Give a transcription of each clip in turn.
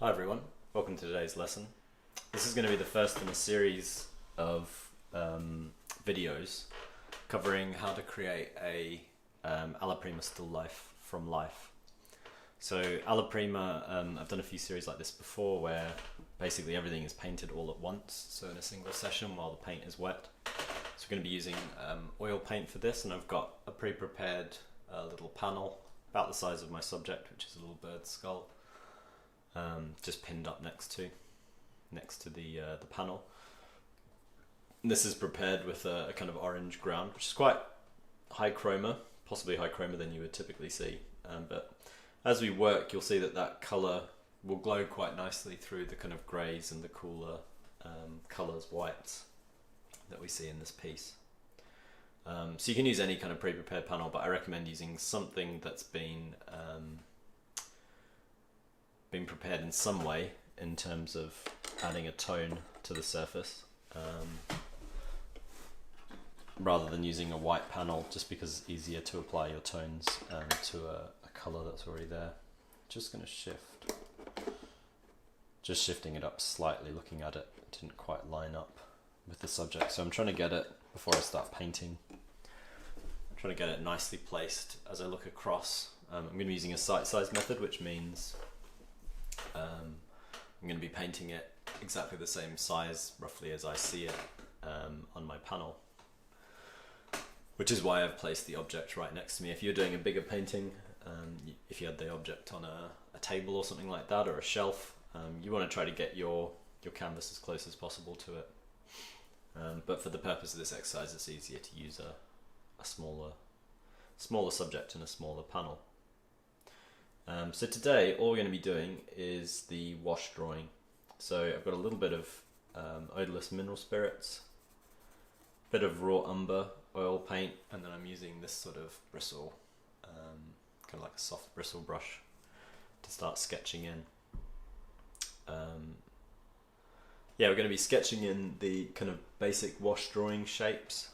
Hi everyone, welcome to today's lesson. This is going to be the first in a series of videos covering how to create a Alla Prima still life from life. So Alla Prima, I've done a few series like this before where basically everything is painted all at once, so in a single session while the paint is wet. So we're going to be using oil paint for this, and I've got a pre-prepared little panel about the size of my subject, which is a little bird skull. Just pinned up next to the panel. And this is prepared with a kind of orange ground, which is quite high chroma, possibly high chroma than you would typically see. But as we work, you'll see that colour will glow quite nicely through the kind of greys and the cooler colours, whites, that we see in this piece. So you can use any kind of pre-prepared panel, but I recommend using something that's been prepared in some way in terms of adding a tone to the surface, rather than using a white panel, just because it's easier to apply your tones to a colour that's already there. Just going to shifting it up slightly. Looking at it, it didn't quite line up with the subject, so I'm trying to get it before I start painting. I'm trying to get it nicely placed as I look across. I'm going to be using a sight size method, which means I'm going to be painting it exactly the same size roughly as I see it on my panel, which is why I've placed the object right next to me. If you're doing a bigger painting, if you had the object on a table or something like that, or a shelf, you want to try to get your canvas as close as possible to it. But for the purpose of this exercise, it's easier to use a smaller subject and a smaller panel. So today all we're going to be doing is the wash drawing. So I've got a little bit of odorless mineral spirits, a bit of raw umber oil paint, and then I'm using this sort of bristle, kind of like a soft bristle brush, to start sketching in. Yeah, we're going to be sketching in the kind of basic wash drawing shapes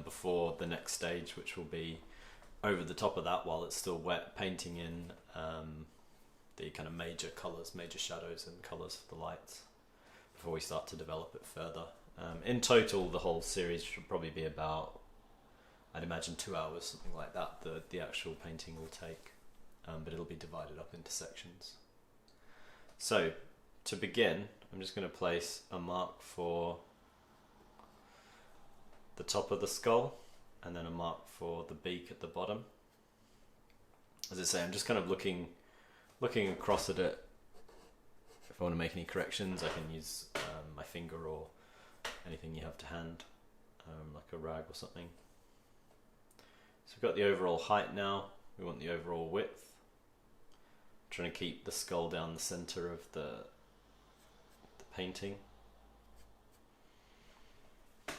before the next stage, which will be over the top of that while it's still wet, painting in the kind of major colours, major shadows and colours for the lights before we start to develop it further. In total, the whole series should probably be about, I'd imagine, 2 hours, something like that, the actual painting will take, but it'll be divided up into sections. So, to begin, I'm just going to place a mark for the top of the skull, and then a mark for the beak at the bottom. As I say, I'm just kind of looking across at it. If I want to make any corrections, I can use my finger or anything you have to hand, like a rag or something. So we've got the overall height now. We want the overall width. I'm trying to keep the skull down the center of the painting. Just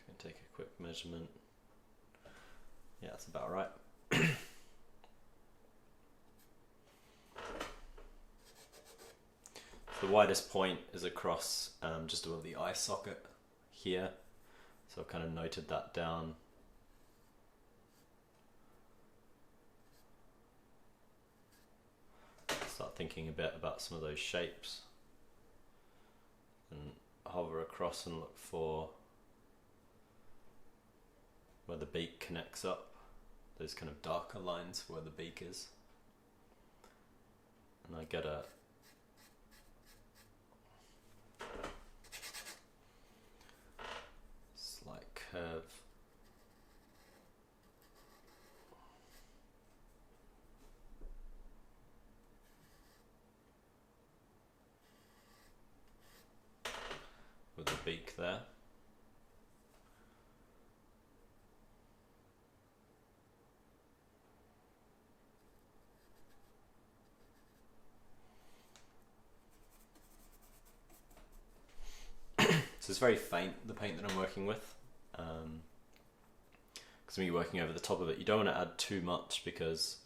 going to take a quick measurement. Yeah, that's about right. The widest point is across just above the eye socket here, so I've kind of noted that down. Start thinking a bit about some of those shapes and hover across and look for where the beak connects up, those kind of darker lines where the beak is, and I get a slight curve. With the beak there. So it's very faint, the paint that I'm working with, because when you're working over the top of it, you don't want to add too much, because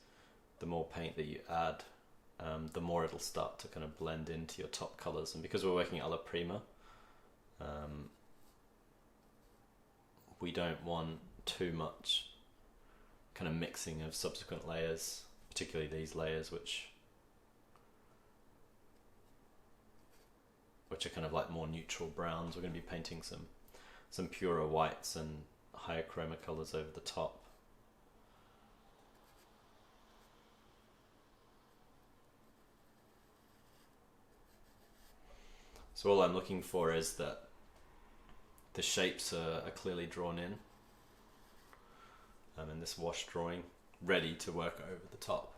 the more paint that you add, the more it'll start to kind of blend into your top colours. And because we're working Alla Prima, we don't want too much kind of mixing of subsequent layers, particularly these layers, which which are kind of like more neutral browns. We're going to be painting some purer whites and higher chroma colors over the top. So all I'm looking for is that the shapes are clearly drawn in this wash drawing, ready to work over the top.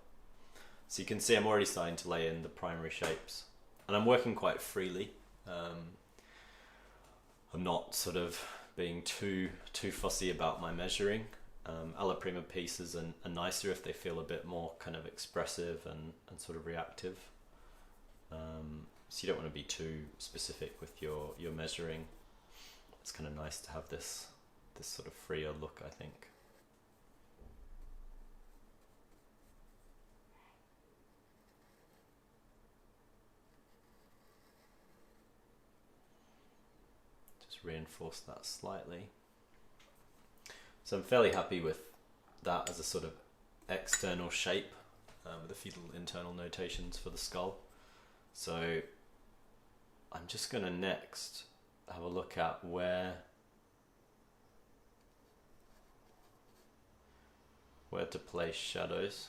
So you can see I'm already starting to lay in the primary shapes, and I'm working quite freely. I'm not sort of being too fussy about my measuring. Alla Prima pieces are nicer if they feel a bit more kind of expressive and sort of reactive. So you don't want to be too specific with your measuring. It's kind of nice to have this sort of freer look, I think. Just reinforce that slightly. So I'm fairly happy with that as a sort of external shape with a few little internal notations for the skull. So I'm just going to next have a look at where to place shadows.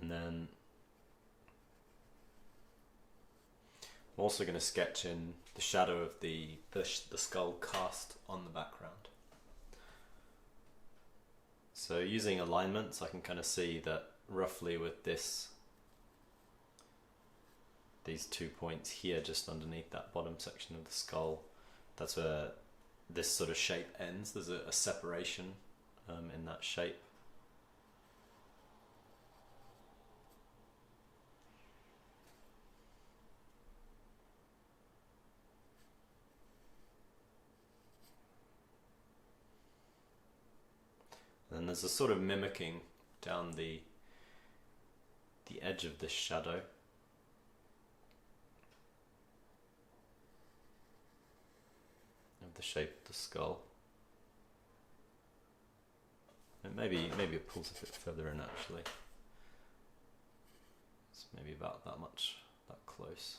And then I'm also going to sketch in the shadow of the skull cast on the background. So using alignments, I can kind of see that roughly with these 2 points here just underneath that bottom section of the skull, that's where this sort of shape ends. There's a separation in that shape. And there's a sort of mimicking down the edge of this shadow. Of the shape of the skull. And maybe it pulls a bit further in actually. It's maybe about that much, that close.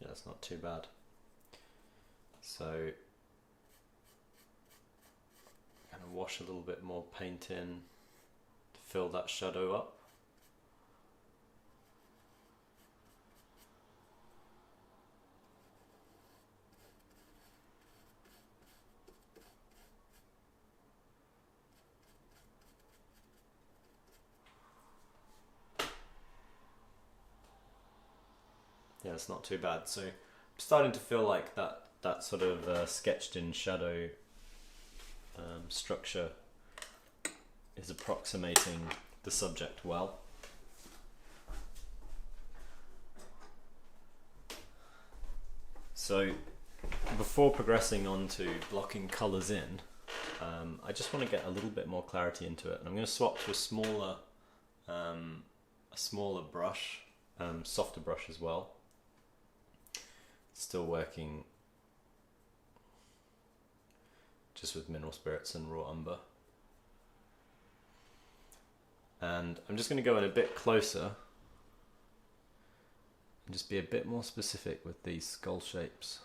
That's not too bad. So kind of wash a little bit more paint in to fill that shadow up. Yeah, it's not too bad. So I'm starting to feel like that sort of sketched in shadow structure is approximating the subject well. So before progressing on to blocking colours in, I just want to get a little bit more clarity into it, and I'm going to swap to a smaller brush, softer brush as well. Still working just with mineral spirits and raw umber. And I'm just going to go in a bit closer and just be a bit more specific with these skull shapes.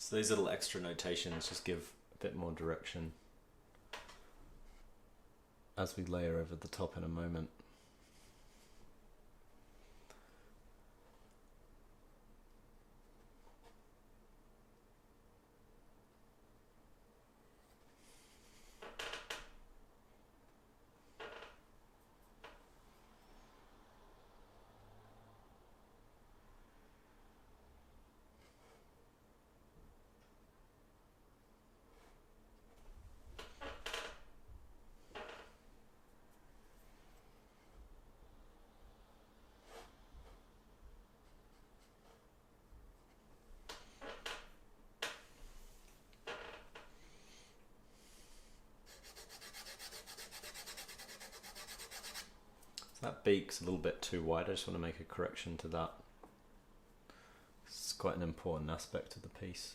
So these little extra notations just give a bit more direction as we layer over the top in a moment. That beak's a little bit too wide. I just want to make a correction to that. It's quite an important aspect of the piece.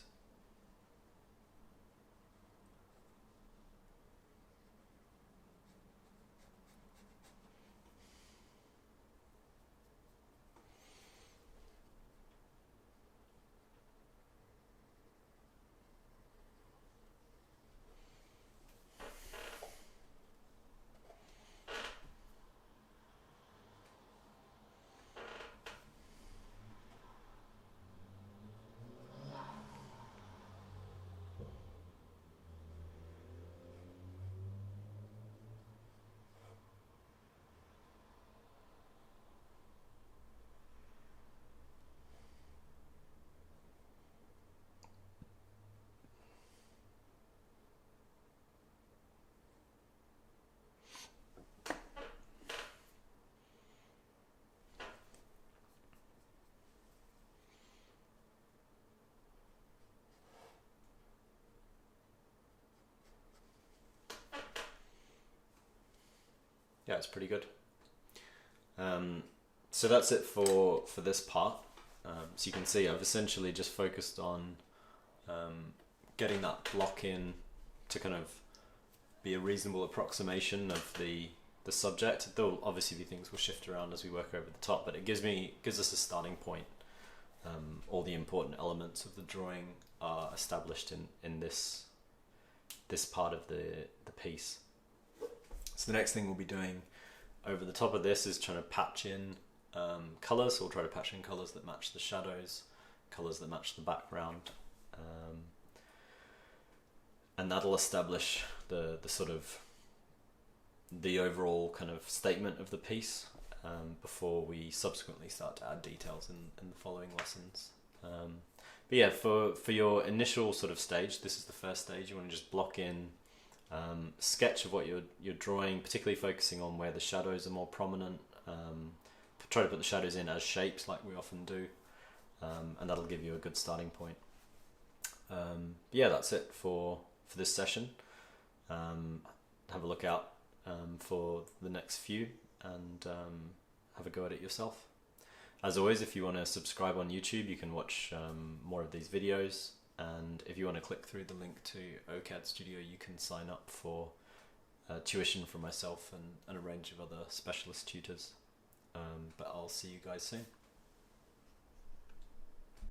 Yeah, it's pretty good. So that's it for this part. So you can see I've essentially just focused on getting that block in to kind of be a reasonable approximation of the subject. There'll obviously be things we'll shift around as we work over the top, but it gives us a starting point. All the important elements of the drawing are established in this part of the piece. So the next thing we'll be doing over the top of this is trying to patch in colours. So we'll try to patch in colours that match the shadows, colours that match the background, and that'll establish the sort of the overall kind of statement of the piece before we subsequently start to add details in the following lessons. But yeah, for your initial sort of stage, this is the first stage. You want to just block in sketch of what you're drawing, particularly focusing on where the shadows are more prominent. Try to put the shadows in as shapes like we often do, and that'll give you a good starting point. Yeah, that's it for this session. Have a look out for the next few, and have a go at it yourself. As always, if you want to subscribe on YouTube, you can watch more of these videos. And if you want to click through the link to OCAD Studio, you can sign up for tuition from myself and a range of other specialist tutors. But I'll see you guys soon.